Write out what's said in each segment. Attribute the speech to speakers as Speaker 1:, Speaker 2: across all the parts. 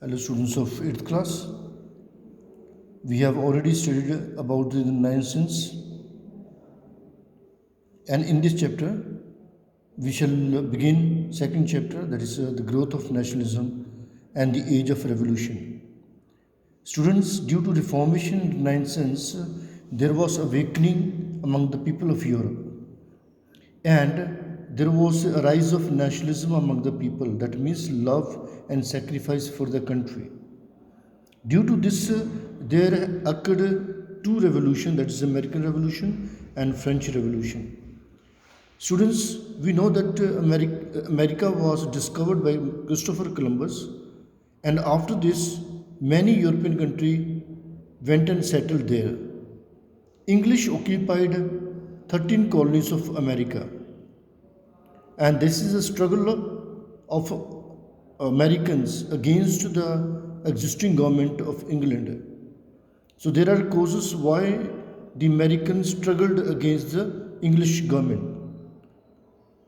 Speaker 1: Hello students of 8th class. We have already studied about the nine sins, and in this chapter we shall begin second chapter, that is the growth of nationalism and the age of revolution. Students, due to reformation in the ninth sense, there was awakening among the people of Europe, and there was a rise of nationalism among the people, that means love and sacrifice for the country. Due to this, there occurred two revolutions, that is American Revolution and French Revolution. Students, we know that America was discovered by Christopher Columbus, and after this, many European countries went and settled there. English occupied 13 colonies of America, and this is a struggle of Americans against the existing government of England. So there are causes why the Americans struggled against the English government.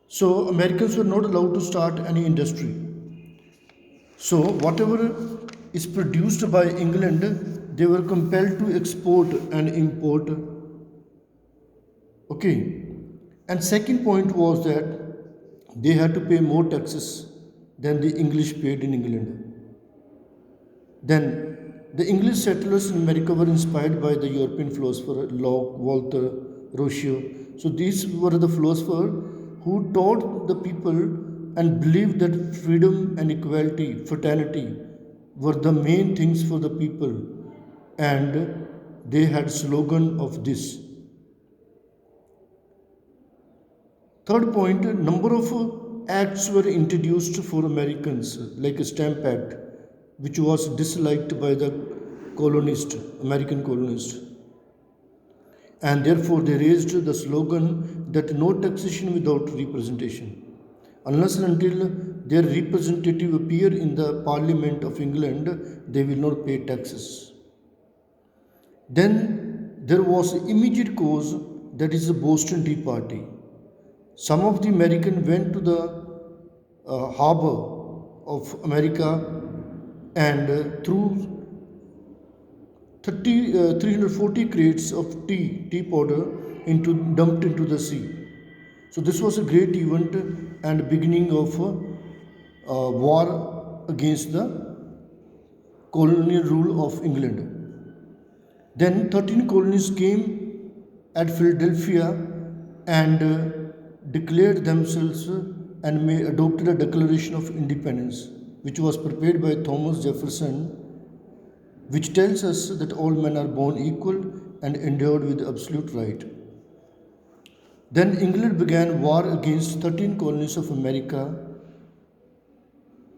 Speaker 1: So Americans were not allowed to start any industry. So whatever is produced by England, they were compelled to export and import. Okay. And second point was that they had to pay more taxes than the English paid in England. Then the English settlers in America were inspired by the European philosopher Locke, Voltaire, Rousseau. So these were the philosophers who taught the people and believed that freedom and equality, fraternity were the main things for the people, and they had slogan of this. Third point, number of acts were introduced for Americans, like a Stamp Act, which was disliked by the American colonists. And therefore they raised the slogan that no taxation without representation. Unless and until their representative appear in the Parliament of England, they will not pay taxes. Then there was immediate cause, that is the Boston Tea Party. Some of the Americans went to the harbor of America and threw 340 crates of tea powder dumped into the sea. So this was a great event and beginning of war against the colonial rule of England. Then 13 colonies came at Philadelphia and declared themselves and adopted a Declaration of Independence, which was prepared by Thomas Jefferson, which tells us that all men are born equal and endowed with absolute right. Then England began war against 13 colonies of America,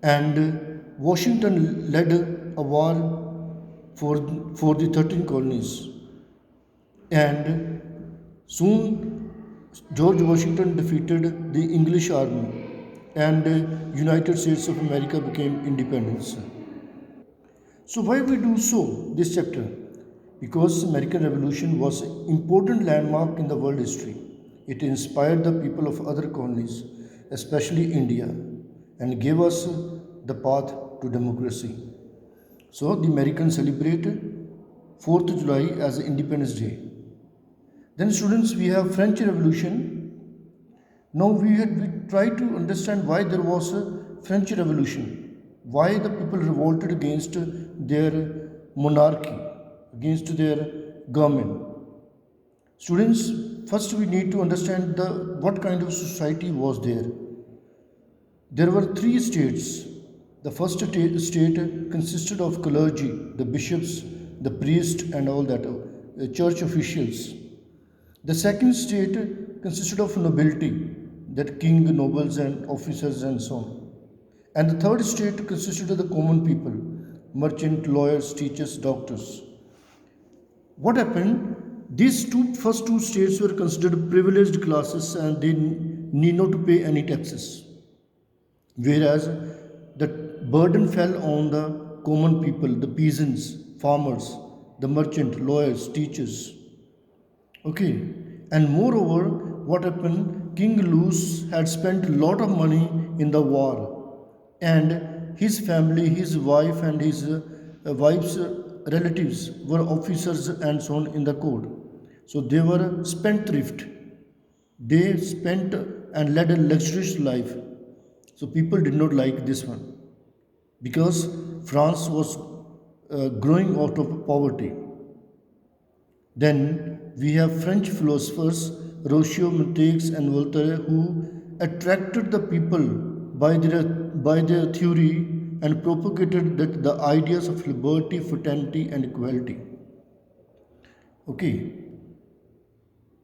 Speaker 1: and Washington led a war for the 13 colonies. And soon George Washington defeated the English army, and United States of America became independence. So why we do so this chapter? Because American Revolution was an important landmark in the world history. It inspired the people of other colonies, especially India, and gave us the path to democracy. So the Americans celebrated 4th July as Independence Day. Then students, we have French Revolution. Now we try to understand why there was a French Revolution, why the people revolted against their monarchy, against their government. Students, first we need to understand what kind of society was there. There were three states. The first state consisted of clergy, the bishops, the priests, and all that, church officials. The second state consisted of nobility, that king, nobles, and officers, and so on. And the third state consisted of the common people, merchant, lawyers, teachers, doctors. What happened? These first two states were considered privileged classes, and they need not to pay any taxes. Whereas the burden fell on the common people, the peasants, farmers, the merchant, lawyers, teachers. Okay, and moreover, what happened? King Louis had spent a lot of money in the war, and his family, his wife, and his wife's relatives were officers and so on in the court. So they were spendthrift. They spent and led a luxurious life. So people did not like this one because France was growing out of poverty. Then we have French philosophers Rousseau, Montaigne, and Voltaire who attracted the people by their theory and propagated the ideas of liberty, fraternity, and equality. Okay.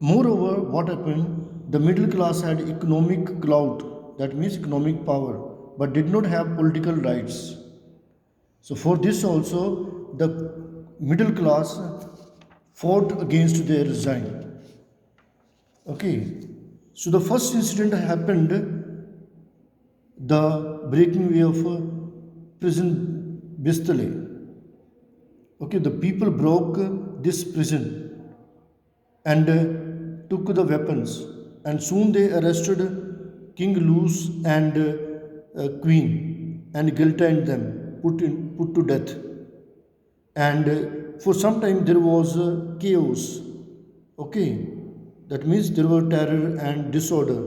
Speaker 1: Moreover, what happened? The middle class had economic clout, that means economic power, but did not have political rights. So, for this also, the middle class fought against their regime. Okay, so the first incident happened the breaking away of prison Bistale. Okay, the people broke this prison and took the weapons, and soon they arrested King Louis and Queen and guillotined them, put to death. And for some time there was chaos. Okay, that means there were terror and disorder.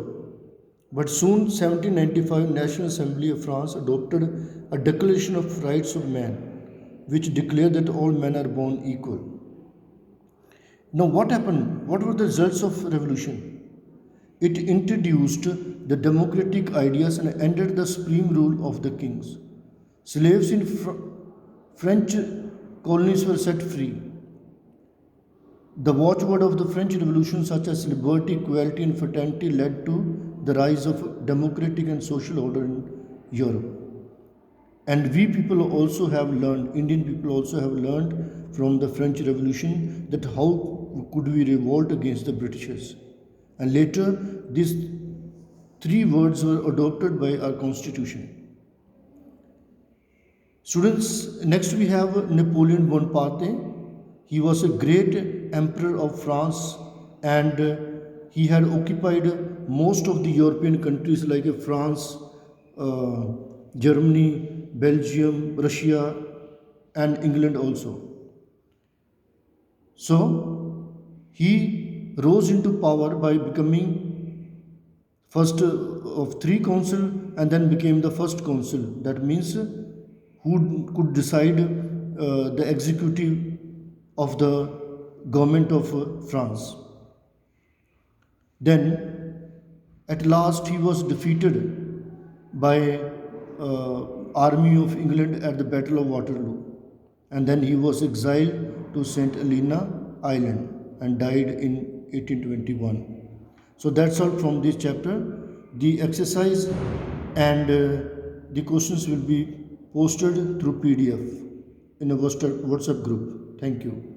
Speaker 1: But soon, 1795, National Assembly of France adopted a Declaration of Rights of Man, which declared that all men are born equal. Now, what happened? What were the results of revolution? It introduced the democratic ideas and ended the supreme rule of the kings. Slaves in French colonies were set free. The watchword of the French Revolution, such as liberty, equality, and fraternity, led to the rise of democratic and social order in Europe. And we people also have learned, Indian people also have learned from the French Revolution that how could we revolt against the Britishers. And later, these three words were adopted by our constitution. Students, next we have Napoleon Bonaparte. He was a great emperor of France and he had occupied most of the European countries like France, uh, Germany, Belgium, Russia, and England also. So he rose into power by becoming first of three council and then became the first council. That means who could decide the executive of the government of France. Then at last he was defeated by army of England at the Battle of Waterloo, and then he was exiled to St. Helena Island and died in 1821. So that's all from this chapter. The exercise and the questions will be posted through PDF in a WhatsApp group. Thank you.